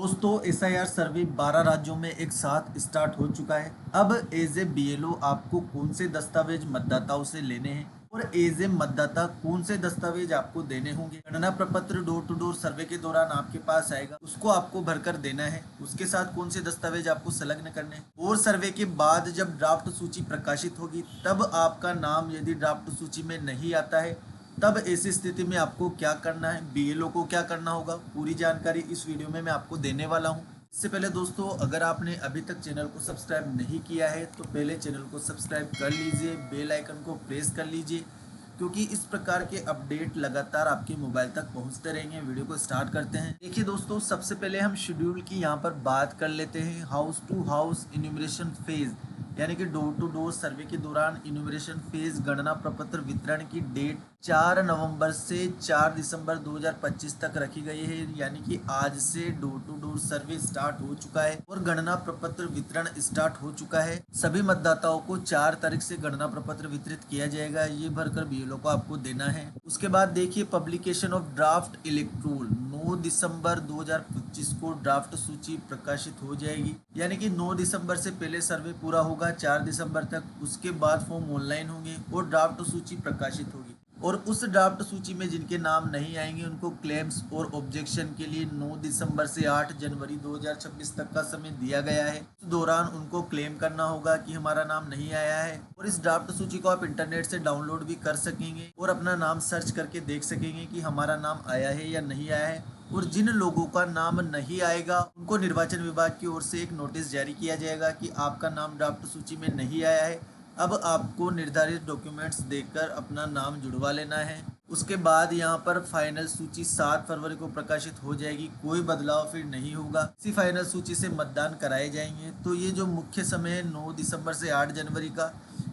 दोस्तों एसआईआर सर्वे 12 राज्यों में एक साथ स्टार्ट हो चुका है। अब एज ए बीएलओ आपको कौन से दस्तावेज मतदाताओं से लेने हैं और एज ए मतदाता कौन से दस्तावेज आपको देने होंगे। गणना प्रपत्र डोर टू डोर सर्वे के दौरान आपके पास आएगा, उसको आपको भरकर देना है। उसके साथ कौन से दस्तावेज आपको संलग्न करने हैं और सर्वे के बाद जब ड्राफ्ट सूची प्रकाशित होगी तब आपका नाम यदि ड्राफ्ट सूची में नहीं आता है तब ऐसी स्थिति में आपको क्या करना है, बीएलओ को क्या करना होगा, पूरी जानकारी इस वीडियो में मैं आपको देने वाला हूं। इससे पहले दोस्तों अगर आपने अभी तक चैनल को सब्सक्राइब नहीं किया है तो पहले चैनल को सब्सक्राइब कर लीजिए, बेल आइकन को प्रेस कर लीजिए, क्योंकि इस प्रकार के अपडेट लगातार आपके मोबाइल तक पहुंचते रहेंगे। वीडियो को स्टार्ट करते हैं। देखिए दोस्तों, सबसे पहले हम शेड्यूल की यहाँ पर बात कर लेते हैं। House to house enumeration phase यानी कि डोर टू डोर सर्वे के दौरान इन्यूमरेशन फेज गणना प्रपत्र वितरण की डेट 4 नवंबर से 4 दिसंबर 2025 तक रखी गई है। यानी कि आज से door to door survey start हो चुका है और गणना प्रपत्र वितरण स्टार्ट हो चुका है। सभी मतदाताओं को 4 तारीख से गणना प्रपत्र वितरित किया जाएगा, ये भरकर बीएलओ को आपको देना है। उसके बाद देखिए पब्लिकेशन ऑफ ड्राफ्ट इलेक्ट्रोल 9 दिसंबर 2025 को ड्राफ्ट सूची प्रकाशित हो जाएगी। यानी कि 9 दिसंबर से पहले सर्वे पूरा होगा 4 दिसंबर तक। उसके बाद फॉर्म ऑनलाइन होंगे और ड्राफ्ट सूची प्रकाशित होगी और उस ड्राफ्ट सूची में जिनके नाम नहीं आएंगे उनको क्लेम्स और ऑब्जेक्शन के लिए 9 दिसंबर से 8 जनवरी 2026 तक का समय दिया गया है। इस दौरान उनको क्लेम करना होगा कि हमारा नाम नहीं आया है। और इस ड्राफ्ट सूची को आप इंटरनेट से डाउनलोड भी कर सकेंगे और अपना नाम सर्च करके देख सकेंगे कि हमारा नाम आया है या नहीं आया है। और जिन लोगों का नाम नहीं आएगा उनको निर्वाचन विभाग की ओर से एक नोटिस जारी किया जाएगा कि आपका नाम ड्राफ्ट सूची में नहीं आया है। अब आपको निर्धारित डॉक्यूमेंट्स देकर अपना नाम जुड़वा लेना है। उसके बाद यहाँ पर फाइनल सूची 7 फरवरी को प्रकाशित हो जाएगी। कोई बदलाव फिर नहीं होगा। इसी फाइनल सूची से मतदान कराए जाएंगे। तो ये जो मुख्य समय है 9 दिसंबर से 8 जनवरी का,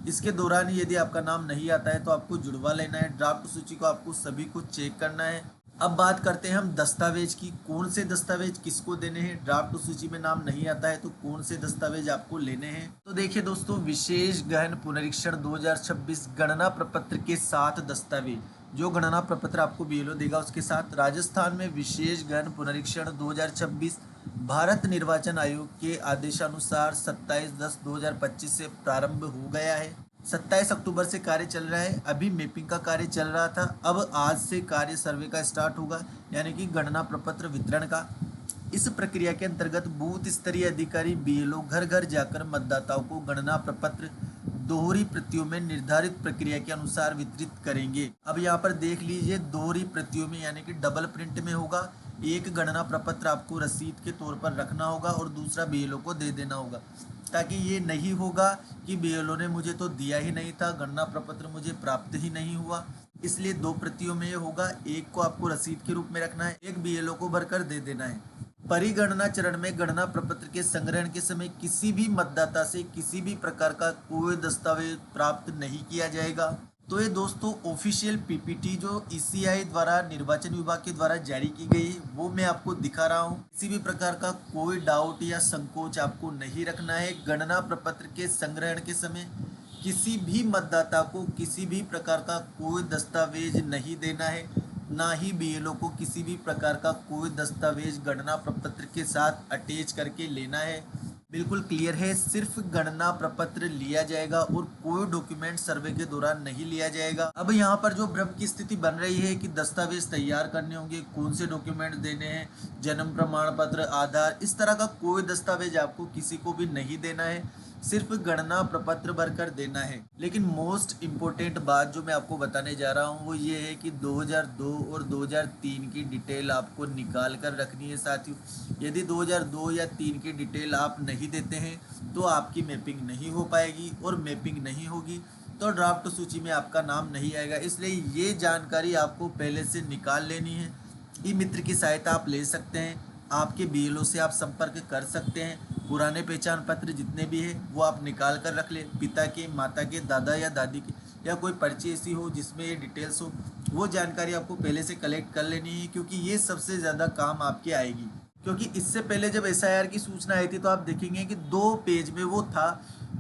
इसके दौरान यदि आपका नाम नहीं आता है तो आपको जुड़वा लेना है। ड्राफ्ट सूची को आपको सभी को चेक करना है। अब बात करते हैं हम दस्तावेज की, कौन से दस्तावेज किसको देने हैं। ड्राफ्ट सूची में नाम नहीं आता है तो कौन से दस्तावेज आपको लेने हैं। तो देखिए दोस्तों, विशेष गहन पुनरीक्षण 2026 गणना प्रपत्र के साथ दस्तावेज, जो गणना प्रपत्र आपको बीएलओ देगा उसके साथ। राजस्थान में विशेष गहन पुनरीक्षण 2026 भारत निर्वाचन आयोग के आदेशानुसार 27/10/2025 से प्रारंभ हो गया है। 27 अक्टूबर से कार्य चल रहा है। अभी मैपिंग का कार्य चल रहा था, अब आज से कार्य सर्वे का स्टार्ट होगा, यानी कि गणना प्रपत्र वितरण का। इस प्रक्रिया के अंतर्गत बूथ स्तरीय अधिकारी बीएलओ घर घर जाकर मतदाताओं को गणना प्रपत्र दोहरी प्रतियों में निर्धारित प्रक्रिया के अनुसार वितरित करेंगे। अब यहाँ पर देख लीजिए, दोहरी प्रतियों में यानी कि डबल प्रिंट में होगा। एक गणना प्रपत्र आपको रसीद के तौर पर रखना होगा और दूसरा बीएलओ को दे देना होगा, ताकि ये नहीं होगा कि बीएलओ ने मुझे तो दिया ही नहीं था, गणना प्रपत्र मुझे प्राप्त ही नहीं हुआ। इसलिए 2 प्रतियों में ये होगा। एक को आपको रसीद के रूप में रखना है, एक बीएलओ को भरकर दे देना है। परिगणना चरण में गणना प्रपत्र के संग्रहण के समय किसी भी मतदाता से किसी भी प्रकार का कोई दस्तावेज प्राप्त नहीं किया जाएगा। तो ये दोस्तों ऑफिशियल पीपीटी जो ईसीआई द्वारा निर्वाचन विभाग के द्वारा जारी की गई है वो मैं आपको दिखा रहा हूँ। किसी भी प्रकार का कोई डाउट या संकोच आपको नहीं रखना है। गणना प्रपत्र के संग्रहण के समय किसी भी मतदाता को किसी भी प्रकार का कोई दस्तावेज नहीं देना है, ना ही बीएलओ को किसी भी प्रकार का कोई दस्तावेज गणना प्रपत्र के साथ अटैच करके लेना है। बिल्कुल क्लियर है, सिर्फ गणना प्रपत्र लिया जाएगा और कोई डॉक्यूमेंट सर्वे के दौरान नहीं लिया जाएगा। अब यहाँ पर जो भ्रम की स्थिति बन रही है कि दस्तावेज तैयार करने होंगे, कौन से डॉक्यूमेंट देने हैं, जन्म प्रमाण पत्र, आधार, इस तरह का कोई दस्तावेज आपको किसी को भी नहीं देना है, सिर्फ गणना प्रपत्र भरकर देना है। लेकिन मोस्ट इम्पोर्टेंट बात जो मैं आपको बताने जा रहा हूँ वो ये है कि 2002 और 2003 की डिटेल आपको निकाल कर रखनी है साथियों। यदि 2002 या 3 की डिटेल आप नहीं देते हैं तो आपकी मैपिंग नहीं हो पाएगी और मैपिंग नहीं होगी तो ड्राफ्ट सूची में आपका नाम नहीं आएगा। इसलिए ये जानकारी आपको पहले से निकाल लेनी है। ई मित्र की सहायता आप ले सकते हैं, आपके बीएलओ से आप संपर्क कर सकते हैं। पुराने पहचान पत्र जितने भी है वो आप निकाल कर रख ले, पिता के, माता के, दादा या दादी के, या कोई पर्ची ऐसी हो जिसमें ये डिटेल्स हो, वो जानकारी आपको पहले से कलेक्ट कर लेनी है, क्योंकि ये सबसे ज़्यादा काम आपके आएगी। क्योंकि इससे पहले जब एसआईआर की सूचना आई थी तो आप देखेंगे कि 2 पेज में वो था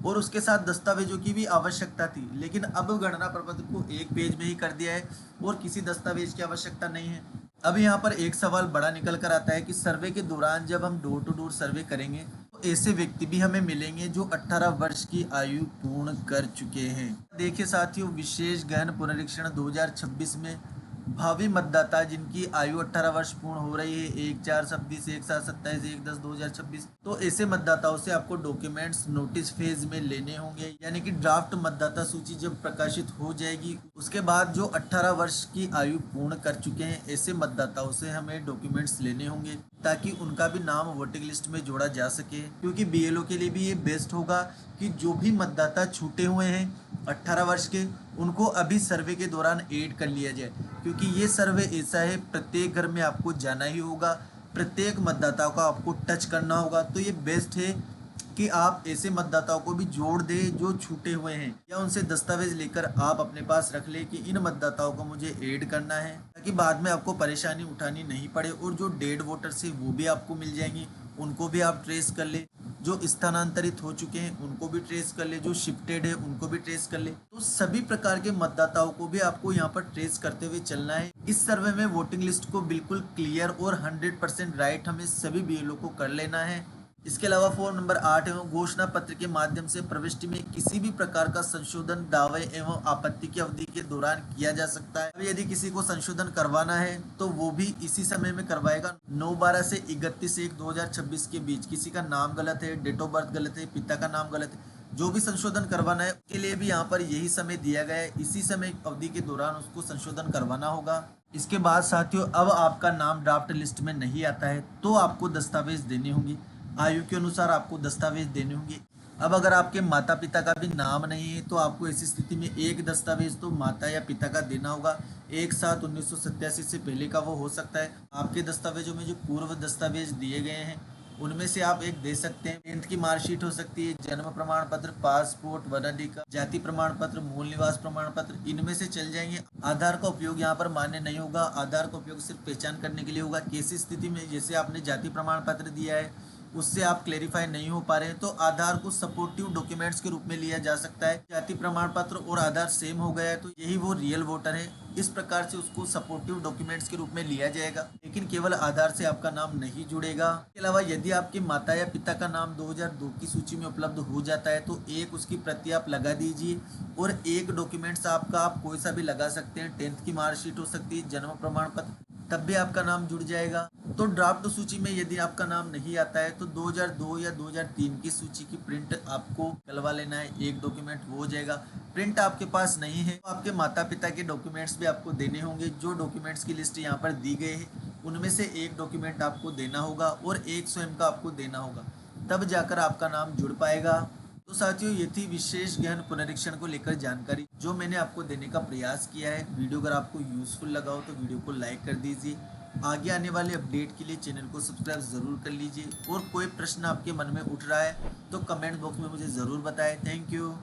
और उसके साथ दस्तावेजों की भी आवश्यकता थी, लेकिन अब गणना प्रपत्र को 1 पेज में ही कर दिया है और किसी दस्तावेज की आवश्यकता नहीं है। अब यहाँ पर एक सवाल बड़ा निकल कर आता है कि सर्वे के दौरान जब हम डोर टू डोर सर्वे करेंगे तो ऐसे व्यक्ति भी हमें मिलेंगे जो 18 वर्ष की आयु पूर्ण कर चुके हैं। देखिए साथियों, विशेष गहन पुनरीक्षण 2026 में भावी मतदाता जिनकी आयु 18 वर्ष पूर्ण हो रही है 1/4/26, 1/7/27, 1/10/2026, तो ऐसे मतदाताओं से आपको डॉक्यूमेंट्स नोटिस फेज में लेने होंगे। यानी कि ड्राफ्ट मतदाता सूची जब प्रकाशित हो जाएगी उसके बाद जो 18 वर्ष की आयु पूर्ण कर चुके हैं ऐसे मतदाताओं से हमें डॉक्यूमेंट्स लेने होंगे ताकि उनका भी नाम वोटिंग लिस्ट में जोड़ा जा सके। क्योंकि बीएलओ के लिए भी ये बेस्ट होगा कि जो भी मतदाता छूटे हुए हैं 18 वर्ष के, उनको अभी सर्वे के दौरान ऐड कर लिया जाए। क्योंकि ये सर्वे ऐसा है, प्रत्येक घर में आपको जाना ही होगा, प्रत्येक मतदाता को आपको टच करना होगा। तो ये बेस्ट है कि आप ऐसे मतदाताओं को भी जोड़ दें जो छूटे हुए हैं, या उनसे दस्तावेज लेकर आप अपने पास रख लें कि इन मतदाताओं को मुझे ऐड करना है, ताकि बाद में आपको परेशानी उठानी नहीं पड़े। और जो डेड वोटर्स है वो भी आपको मिल जाएंगी, उनको भी आप ट्रेस कर ले। जो स्थानांतरित हो चुके हैं उनको भी ट्रेस कर ले, जो शिफ्टेड है उनको भी ट्रेस कर ले। तो सभी प्रकार के मतदाताओं को भी आपको यहाँ पर ट्रेस करते हुए चलना है। इस सर्वे में वोटिंग लिस्ट को बिल्कुल क्लियर और 100% राइट हमें सभी बीएलओ को कर लेना है। इसके अलावा फॉर्म नंबर 8 एवं घोषणा पत्र के माध्यम से प्रविष्टि में किसी भी प्रकार का संशोधन दावे एवं आपत्ति की अवधि के दौरान किया जा सकता है। अब यदि किसी को संशोधन करवाना है तो वो भी इसी समय में करवाएगा। 9/12 से 31/1/2026 के बीच किसी का नाम गलत है, डेट ऑफ बर्थ गलत है, पिता का नाम गलत है, जो भी संशोधन करवाना है उसके लिए भी यहाँ पर यही समय दिया गया है। इसी समय अवधि के दौरान उसको संशोधन करवाना होगा। इसके बाद साथियों, अब आपका नाम ड्राफ्ट लिस्ट में नहीं आता है तो आपको दस्तावेज देने होंगे, आयु के अनुसार आपको दस्तावेज देने होंगे। अब अगर आपके माता पिता का भी नाम नहीं है तो आपको ऐसी स्थिति में एक दस्तावेज तो माता या पिता का देना होगा। 1/7/1987 से पहले का वो हो सकता है। आपके दस्तावेजों में जो पूर्व दस्तावेज दिए गए हैं उनमें से आप एक दे सकते हैं। 10th की मार्कशीट हो सकती है, जन्म प्रमाण पत्र, पासपोर्ट, वनाधिकार, जाति प्रमाण पत्र, मूल निवास प्रमाण पत्र, इनमें से चल जाएंगे। आधार का उपयोग यहाँ पर मान्य नहीं होगा। आधार का उपयोग सिर्फ पहचान करने के लिए होगा। कैसी स्थिति में, जैसे आपने जाति प्रमाण पत्र दिया है उससे आप क्लेरिफाई नहीं हो पा रहे हैं तो आधार को सपोर्टिव डॉक्यूमेंट्स के रूप में लिया जा सकता है। जाति प्रमाण पत्र और आधार सेम हो गया है तो यही वो रियल वोटर है, इस प्रकार से उसको सपोर्टिव डॉक्यूमेंट्स के रूप में लिया जाएगा। लेकिन केवल आधार से आपका नाम नहीं जुड़ेगा। इसके अलावा यदि आपके माता या पिता का नाम 2002 की सूची में उपलब्ध हो जाता है तो एक उसकी प्रति आप लगा दीजिए और एक डॉक्यूमेंट्स आपका आप कोई सा भी लगा सकते हैं। 10th की मार्कशीट हो सकती है, जन्म प्रमाण पत्र, तब भी आपका नाम जुड़ जाएगा। तो ड्राफ्ट सूची में यदि आपका नाम नहीं आता है तो 2002 या 2003 की सूची की प्रिंट आपको निकलवा लेना है, एक डॉक्यूमेंट वो हो जाएगा। प्रिंट आपके पास नहीं है तो आपके माता पिता के डॉक्यूमेंट्स भी आपको देने होंगे। जो डॉक्यूमेंट्स की लिस्ट यहाँ पर दी गई है उनमें से एक डॉक्यूमेंट आपको देना होगा और एक स्वयं का आपको देना होगा, तब जाकर आपका नाम जुड़ पाएगा। तो साथियों, ये थी विशेष गहन पुनरीक्षण को लेकर जानकारी जो मैंने आपको देने का प्रयास किया है। वीडियो अगर आपको यूजफुल लगा हो तो वीडियो को लाइक कर दीजिए। आगे आने वाले अपडेट के लिए चैनल को सब्सक्राइब ज़रूर कर लीजिए और कोई प्रश्न आपके मन में उठ रहा है तो कमेंट बॉक्स में मुझे ज़रूर बताएं। Thank you.